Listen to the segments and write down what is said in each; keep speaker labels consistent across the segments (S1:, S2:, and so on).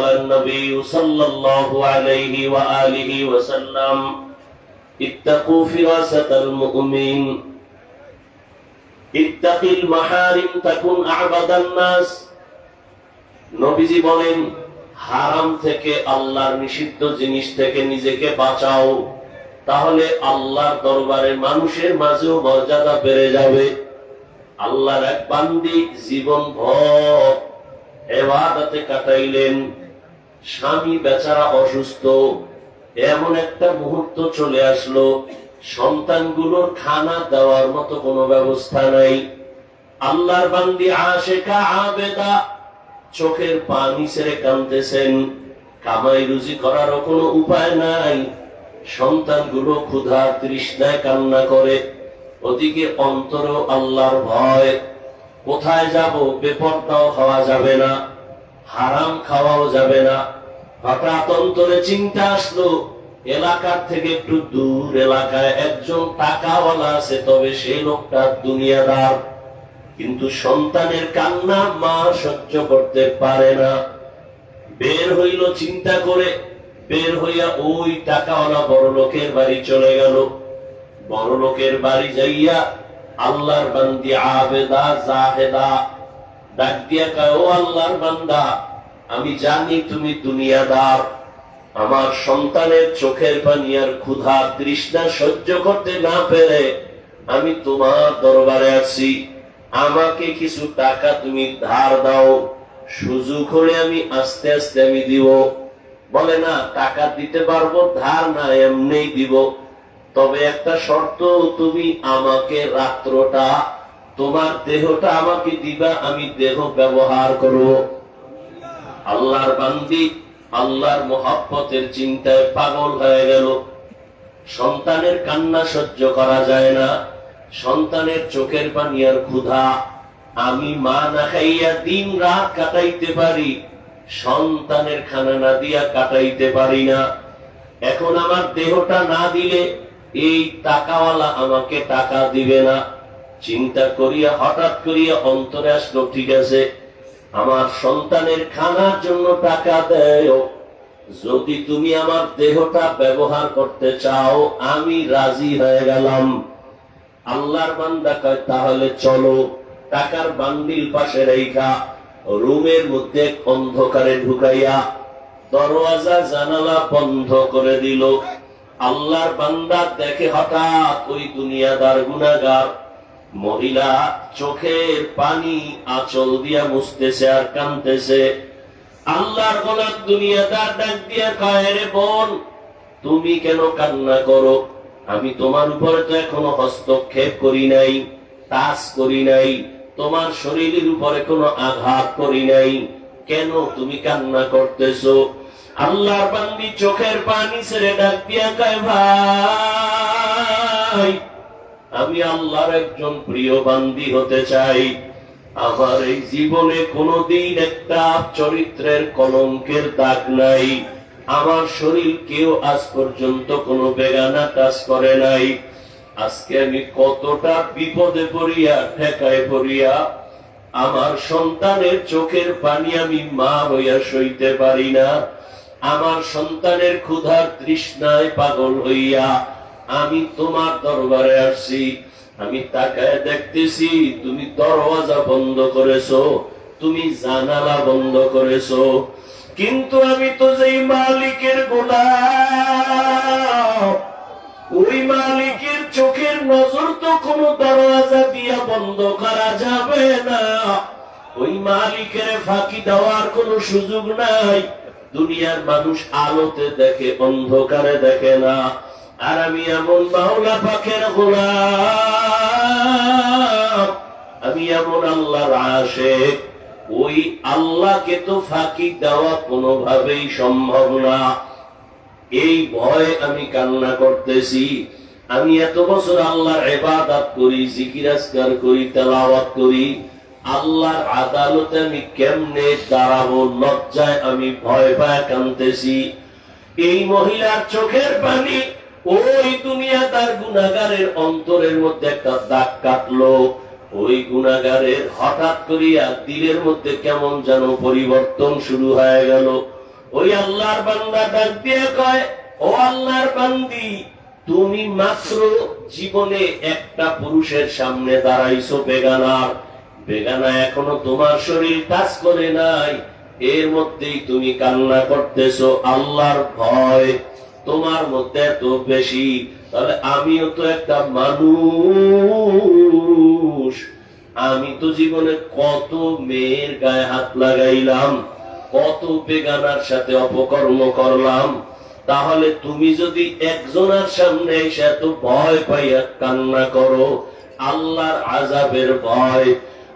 S1: قال النبي صلى الله عليه وآله وسلم اتقوا فراسة المؤمن اتق المحارم تكن أعبد الناس নবীজি বলেন হারাম থেকে আল্লাহর নিষিদ্ধ জিনিস থেকে নিজেকে বাঁচাও, তাহলে আল্লাহর দরবারে মানুষের মাঝেও মর্যাদা বেড়ে যাবে। আল্লাহর এক বান্দি জীবন ভর ইবাদতে কাটাইলেন, স্বামী বেচারা অসুস্থ, এমন একটা মুহূর্ত চলে আসলো সন্তানগুলোর খানা দেওয়ার মতো কোনো ব্যবস্থা নাই। আল্লাহর বান্দি আশেকা আবেদা চোখের পানি ছেড়ে কাঁদতেছেন, কামাই রুজি করারও কোনো উপায় নাই। সন্তানগুলো ক্ষুধা তৃষ্ণায় কান্না করে, ওদিকে অন্তরও আল্লাহর ভয়, কোথায় যাব বেপরদাও হওয়া যাবে না, হারাম খাওয়াও যাবে না। হঠাৎ অন্তরে চিন্তা আসলো এলাকার থেকে একটু দূর এলাকায় একজন টাকাওয়ালা আছে, তবে সেই লোকটা দুনিয়াদার, কিন্তু সন্তানের কান্না মা সহ্য করতে পারে না। বের হইল চিন্তা করে, বের হইয়া ওই টাকাওয়ালা বড় লোকের বাড়ি চলে গেল। বড় লোকের বাড়ি যাইয়া আল্লাহর বান্দি আবেদা জাহেদা ডাক দিয়া কয়, ও আল্লাহর বান্দা, আমি জানি তুমি দুনিয়াদার, আমার সন্তানের চোখের পানি আর ক্ষুধা তৃষ্ণা সহ্য করতে না পেরে আমি তোমার দরবারে আছি, আমাকে কিছু টাকা তুমি ধার দাও, সুযোগ হলে আমি আস্তে আস্তে আমি দিব। বলে না, টাকা দিতে পারবো, ধার না এমনি দিব, তবে একটা শর্ত, তুমি আমাকে রাত্রটা তোমার দেহটা আমাকে দিবা, আমি দেহ ব্যবহার করব। আল্লাহর বান্দি আল্লাহর মোহাব্বতের চিন্তায় পাগল হয়ে গেল। সন্তানের কান্না সহ্য করা যায় না, সন্তানের চোখের পানি আর ক্ষুধা, আমি মা না খাইয়া দিন রাত কাটাইতে পারি, সন্তানের খানা না দিয়া কাটাইতে পারি না। এখন আমার দেহটা না দিলে এই টাকাওয়ালা আমাকে টাকা দিবে না। চিন্তা করিয়া হঠাৎ করিয়া অন্তরে আসলো, ঠিক আছে, আমার সন্তানের খানার জন্য টাকা দেও, যদি তুমি আমার দেহটা ব্যবহার করতে চাও আমি রাজি হয়ে গেলাম। আল্লাহর বান্দা কয়, তাহলে চলো। টাকার বান্ডিল পাশে রেখা রুমের মধ্যে অন্ধকারে ঢুকাইয়া দরওয়াজা জানালা বন্ধ করে দিল। আল্লাহর বান্দা দেখে হঠাৎ ওই দুনিয়াদার গুনাহগার মহিলা চোখের পানি আঁচল দিয়া মুছতেছে আর কাঁদতেছে। আল্লাহর গোলাম দুনিয়াদার ডাক দিয়া কয়, রে বোন, তুমি কেন কান্না করো? আমি তোমার উপরে তো এখনো হস্তক্ষেপ করি নাই, টাচ করি নাই, তোমার শরীরের উপরে কোনো আঘাত করি নাই, কেন তুমি কান্না করতেছো? আল্লাহর বান্দি চোখের পানি ছেড়ে ডাক দিয়া কয়, ভাই, আমি আল্লাহর একজন প্রিয় বান্দি হতে চাই। আমার এই জীবনে কোনোদিন একটা চরিত্রের কলঙ্কের দাগ নাই, আমার শরীর কেউ আজ পর্যন্ত কোনো বেগানা কাজ করে নাই। আজকে আমি কতটা বিপদে পড়িয়া ঠেকায় পড়িয়া আমার সন্তানের চোখের পানি আমি মা হইয়া সইতে পারি না, আমার সন্তানের ক্ষুধার তৃষ্ণায় পাগল হইয়া আমি তোমার দরবারে আসছি। আমি তাকায় দেখতেছি তুমি দরওয়াজা বন্ধ করেছো, তুমি জানালা বন্ধ করেছো, কিন্তু আমি তো যেই মালিকের গোলাম, ওই মালিকের চোখের নজর তো কোনো দরওয়াজা দিয়া বন্ধ করা যাবে না, ওই মালিকের ফাঁকি দেওয়ার কোনো সুযোগ নাই। দুনিয়ার মানুষ আলোতে দেখে, অন্ধকারে দেখে না, আর আমি এমন মাওলা পাকের গোলাম, আমি এমন আল্লাহর আশিক, ওই আল্লাহকে তো ফাঁকি দেওয়া কোনোভাবেই সম্ভব না। এই ভয়ে আমি কান্না করতেছি। আমি এত বছর আল্লাহর ইবাদত করি, জিকির আজকার করি, তেলাওয়াত করি, আল্লাহর আদালতে আমি কেমনে দাঁড়াবো? লজ্জায় আমি ভয় পায় কাঁদতেছি। এই মহিলার চোখের পানি ওই দুনিয়াদার গুনাহগারের অন্তরের মধ্যে একটা দাগ কাটলো। ওই গুনাহগারের হঠাৎ করিয়া দিলের মধ্যে কেমন যেন পরিবর্তন শুরু হয়ে গেল। ওই আল্লাহর বান্দা ডাক দিয়ে কয়, ও আল্লাহর বান্দি, তুমি মাত্র জীবনে একটা পুরুষের সামনে দাঁড়াইছো বেগানা এখনো তোমার শরীর কাজ করে নাই, এর মধ্যেই তুমি কান্না করতেছো আল্লাহর ভয় তোমার মধ্যে এত বেশি। তাহলে আমিও তো একটা মানুষ, আমি তো জীবনে কত মেয়ের গায়ে হাত লাগাইলাম, কত বেগানার সাথে অপকর্ম করলাম। তাহলে তুমি যদি একজনের সামনে এসে এত ভয় পাইয়া কান্না করো আল্লাহর আযাবের ভয়,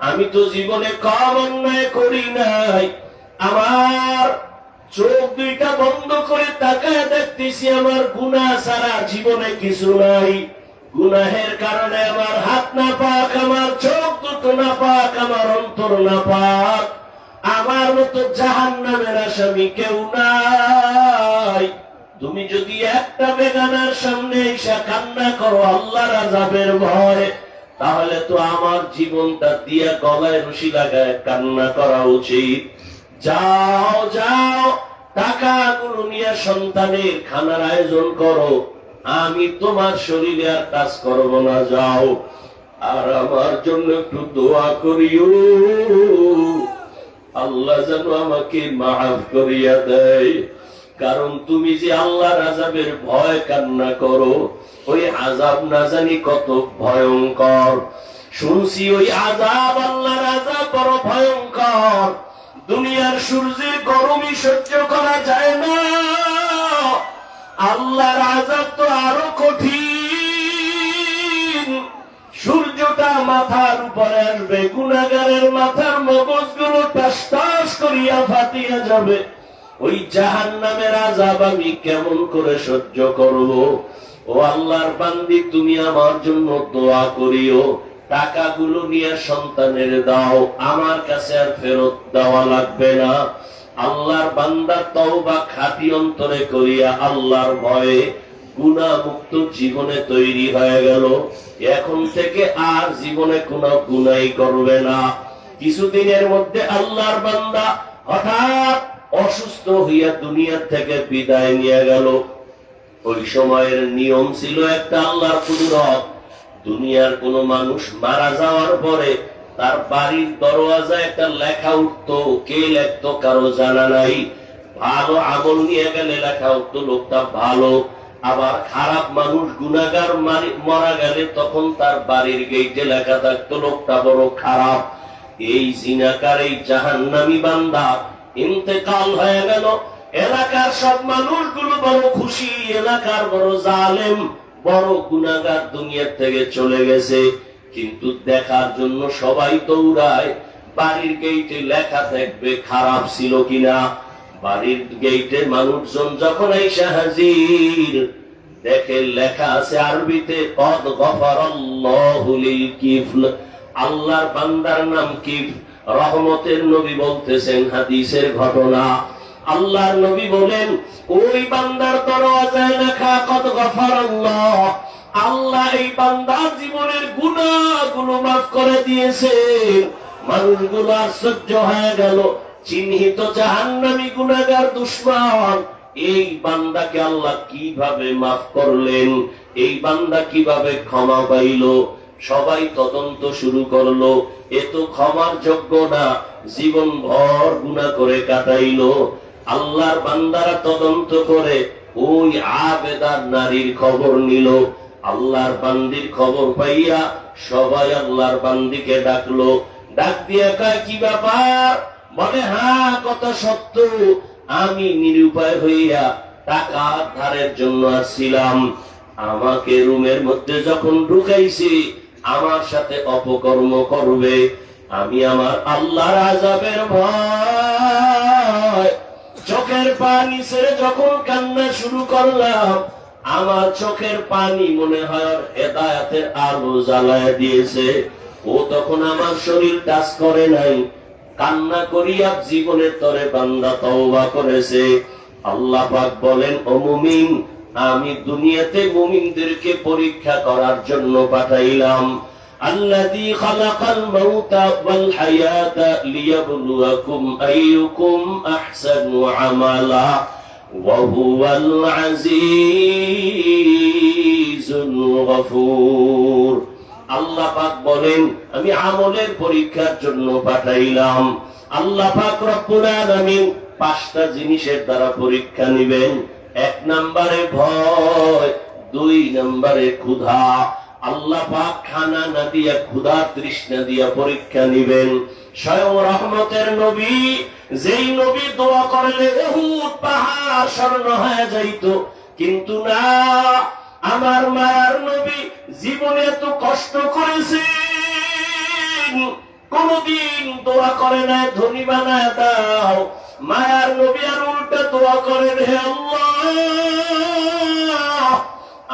S1: আমি তো জীবনে কম অন্যায় করি নাই, আমার চোখ দুইটা বন্ধ করে তাকায় দেখতেছি আমার গুনাহ ছাড়া জীবনে কিছু নাই, গুনাহের কারণে আমার হাত না পাক, আমার চোখ দুটো না পাক, আমার অন্তর না পাক, আমার মতো জাহান্নামের আসামি কেউ নাই। তুমি যদি একটা বেগানার সামনে এসে কান্না করো আল্লাহর আযাবের ভয়, তাহলে তো আমার জীবনটা দিয়া গলায় রশি লাগায় কান্না করা উচিত। যাও যাও, টাকাগুলো নিয়ে সন্তানের খানার আয়োজন করো, আমি তোমার শরীরে আর কাজ করব না, যাও। আর আমার জন্য একটু দোয়া করিও, আল্লাহ যেন আমাকে মাফ করিয়া দেয়। কারণ তুমি যে আল্লাহর আযাবের ভয় কান্না করো, ওই আযাব না জানি কত ভয়ঙ্কর। শুনছি ওই আযাব, আল্লাহর আযাব বড় ভয়ঙ্কর। দুনিয়ার সূর্যের গরমই সহ্য করা যায় না, আল্লাহর আযাব তো আরো কঠিন। সূর্যটা মাথার উপরে আসবে, গুনাহগারের মাথার মগজগুলো টাস টাস করিয়া ফাটিয়া যাবে। ওই জাহান্নামের আযাব আমি কেমন করে সহ্য করব? ও আল্লাহর বান্দি, তুমি আমার জন্য দোয়া করিও, টাকাগুলো নিয়ে সন্তানের দাও, আমার কাছে আর ফেরত দেওয়া লাগবে না। আল্লাহর বান্দা তওবা খাঁটি অন্তরে করিয়া আল্লাহর ভয়ে গুনাহ মুক্ত জীবনে তৈরি হয়ে গেল। এখন থেকে আর জীবনে কোনো গুনাহই করবে না। কিছুদিনের মধ্যে আল্লাহর বান্দা হঠাৎ অসুস্থ হইয়া দুনিয়া থেকে বিদায় নিয়ে গেল। ওই সময়ের নিয়ম ছিল একটা, আল্লাহর কুদরত, দুনিয়ার কোন মানুষ মারা যাওয়ার পরে তার বাড়ির দরওয়াজায় একটা লেখা উঠতো, কে লিখতো কারো জানা নাই। ভালো আমল নিয়ে গেলে লেখা উঠতো লোকটা ভালো, আবার খারাপ মানুষ গুনাহগার মারা গেলে তখন তার বাড়ির গেটে লেখা থাকতো লোকটা বড় খারাপ। এই জিনাকার, এই জাহান্নামী বান্দা ইন্তেকাল হয়ে গেল। এলাকার সব মানুষগুলো বড় খুশি, এলাকার বড় জালেম, বড় গুনাহগার দুনিয়া থেকে চলে গেছে। কিন্তু দেখার জন্য সবাই দৌড়ায়, বাড়ির গেটে লেখা থাকবে খারাপ ছিল কিনা। বাড়ির গেটে মানুষজন যখন এসে হাজির, দেখে লেখা আছে আরবিতে, কদ গফারাল্লাহু লিল কিফল, আল্লাহর বান্দার নাম কিফ। রহমতের নবী বলতেছেন হাদিসের ঘটনা, আল্লাহর নবী বলেন, ওই বান্দার দরওয়াজায় লেখা কদ গফারাল্লাহ, আল্লাহ এই বান্দার জীবনের গুনাহগুলো মাফ করে দিয়েছে। মানুষগুলো আশ্চর্য হয়ে গেল, চিহ্নিত জাহান্নামী গুনাহগার দুশমন, এই বান্দাকে আল্লাহ কিভাবে মাফ করলেন, এই বান্দা কিভাবে ক্ষমা পাইল। সবাই তদন্ত শুরু করলো, এ তো ক্ষমার যোগ্য না, জীবন ভর গুনাহ করে কাটাইল। আল্লাহর বান্দারা তদন্ত করে ওই আবেদার নারীর খবর নিল। আল্লাহর বান্দির খবর পাইয়া সবাই আল্লাহর বান্দিকে ডাকলো, ডাক দিয়া কয়, কি ব্যাপার? বলে, হ্যাঁ কথা সত্য, আমি নিরুপায় হইয়া টাকা ধারের জন্য আসছিলাম, আমাকে রুমের মধ্যে যখন ঢুকাইছি আমার সাথে অপকর্ম করবে, আমি আমার আল্লাহর আযাবের ভয় চোখের পানি ছেড়ে যখন কান্না শুরু করলাম, আমার চোখের পানি মনে হয় হেদায়েতের আলো জ্বালায় দিয়েছে। ও তখন আমার শরীর টাচ করে নাই, কান্না করিয়া জীবনের তরে বান্দা তওবা করেছে। আল্লাহ পাক বলেন, ও মুমিন, আমি দুনিয়াতে মুমিনদেরকে পরীক্ষা করার জন্য পাঠাইলাম। الذي خلق الموت والحياة ليبلوكم أيكم أحسن عملا وهو العزيز الغفور আল্লাহ পাক বলেন আমি আমলের পরীক্ষার জন্য পাঠাইলাম। আল্লাহ পাক রব্বুল আলামিন পাঁচটা জিনিসের দ্বারা পরীক্ষা নিবেন। এক নম্বরে ভয়, দুই নম্বরে ক্ষুধা। আল্লাহ পাক খানা না দিয়া ক্ষুধা তৃষ্ণা দিয়া পরীক্ষা নিবেন। স্বয়ং রহমতের নবী, যেই নবী দোয়া করলে উহুদ পাহাড় স্বর্ণ হয়ে যাইত, কিন্তু না, আমার মায়ার নবী জীবনে এত কষ্ট করেছেন, কোনদিন দোয়া করে নাই ধনী বানায় দাও। মায়ার নবী আর উল্টা দোয়া করেন, হে আল্লাহ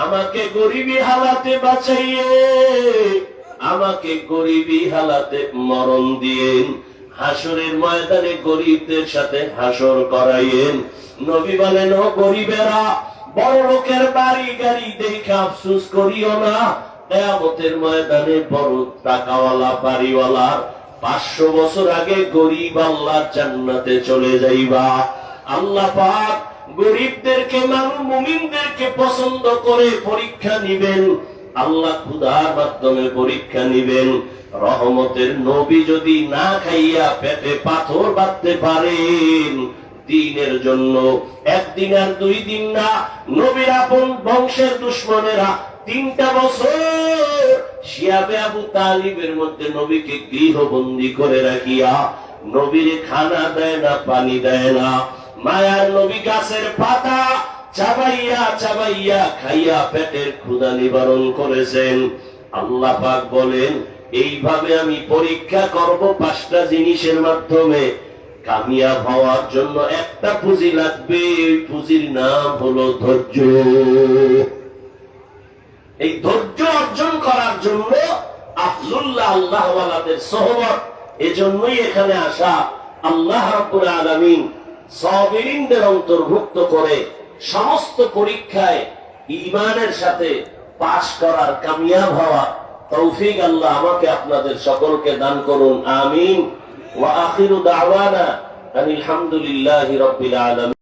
S1: আমাকে গরিবী হালাতে বাঁচাইয়ে, আমাকে গরিবী হালাতে মরণ দিয়েন, হাসরের ময়দানে গরিবদের সাথে হাসর করাইয়েন। নবী বলেন, ও গরিবেরা, বড় লোকের বাড়ি গাড়ি দেখে আফসোস করিও না, কিয়ামতের ময়দানে বড় টাকাওয়ালা বাড়িওয়ালা 500 বছর আগে গরিব আল্লাহর জান্নাতে চলে যাইবা। আল্লাহ পাক গরিবদেরকে, মুমিনদেরকে পছন্দ করে পরীক্ষা নিবেন। আল্লাহ ক্ষুধার মাধ্যমে পরীক্ষা নিবেন। রহমতের নবী যদি না খাইয়া পেটে পাথর বাঁধতে পারেন দিনের জন্য, একদিন আর 2 দিন না, নবীর আপন বংশের দুশমনেরা 3টা বছর শিয়াবে আবু তালিবের মধ্যে নবীকে গৃহবন্দী করে রাখিয়া নবীর খানা দেয় না, পানি দেয় না। মায়ার নবী গাছের পাতা চাবাইয়া চাবাইয়া খাইয়া পেটের ক্ষুধা নিবারণ করেছেন। আল্লাহ পাক বলেন, এইভাবে আমি পরীক্ষা করব 5টা জিনিসের মাধ্যমে। কামিয়াব হওয়ার জন্য একটা পুঁজি লাগবে, এই পুঁজির নাম হলো ধৈর্য। এই ধৈর্য অর্জন করার জন্য আহলুল্লাহ, আল্লাহ ওয়ালাদের সোহবত, এজন্যই এখানে আসা। আল্লাহ রাব্বুল আলামিন সাবিরিনদের অন্তর্ভুক্ত করে সমস্ত পরীক্ষায় ঈমানের সাথে পাশ করার, কামিয়াব হওয়া তৌফিক আল্লাহ আমাকে আপনাদের সকলকে দান করুন, আমিন। ওয়া আখিরু দাওয়ানা আলহামদুলিল্লাহি রাব্বিল আলামিন।